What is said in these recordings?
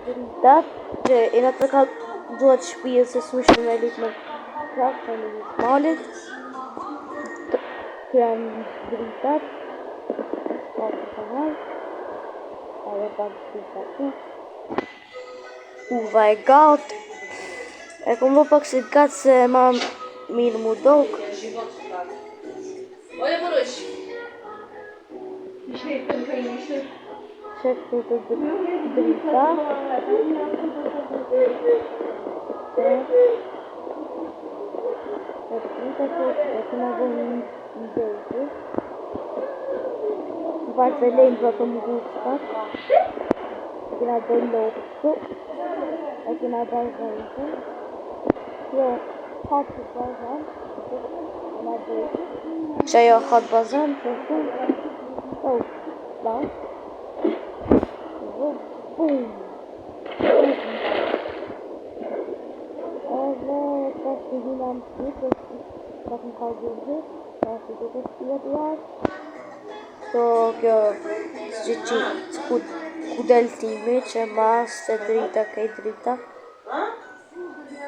dritat, që i në të ka duhet shpijën se s'mishë me lit në krak, në lit malit. Kjo janë dritat, pa të kanal, edhe pa të dritat tu. Uva e gatë, e kom bo pak si gatë se ma mirë mu dokë. Oje Boruś! Qëtë të drita. E drita që e këna bo një dhejtë. Në partë dhe lejnë për të më gusë pak. E këna dhe lopë. E këna dhe dhejtë. Kjo hatë të bazan. Këna dhejtë. Që ajo hatë bazan. Oh, bas. Bum! Edhe pas të vina më shqipë, pas më ka gjurë, pas të të shqipë të jarë. So, kjo që ku deltimi që mas të drita kej drita.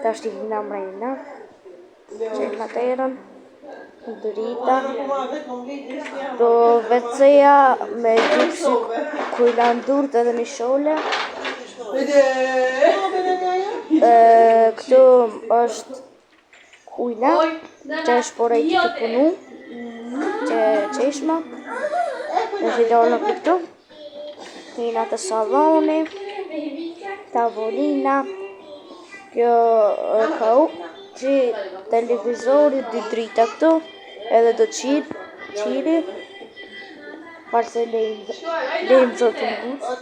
Ta shti vina mrejna. Që e nga të erën. Drita. Do veceja me gjipsi ku i landurët edhe një shole. Këtu është kujna që është porejti të punu, që qeshma, në zhidolë në këtu, kina të saloni, tavolina, kjo kau, që televizori, dy drita këtu, edhe do qiri, parë se lejmë zotë në gusë.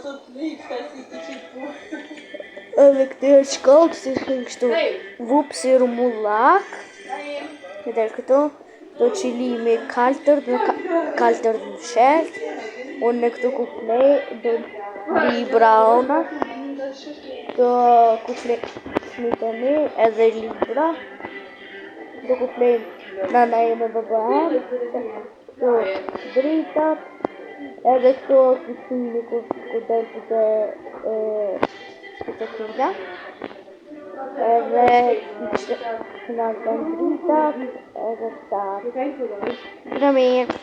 Edhe këtë e shkollë, si shkën kështu vup si rumullak. Edhe këtu, do qilimi kaltër në sheltë. Unë në këtu ku flej, do libra ona. Do ku flej smitëni, edhe libra. Do ku flej nana e me baba e. Do dritat. Edhe këtu kitimi ku deltë të kina. Edhe këna të dritat. Edhe këta. Në mirë.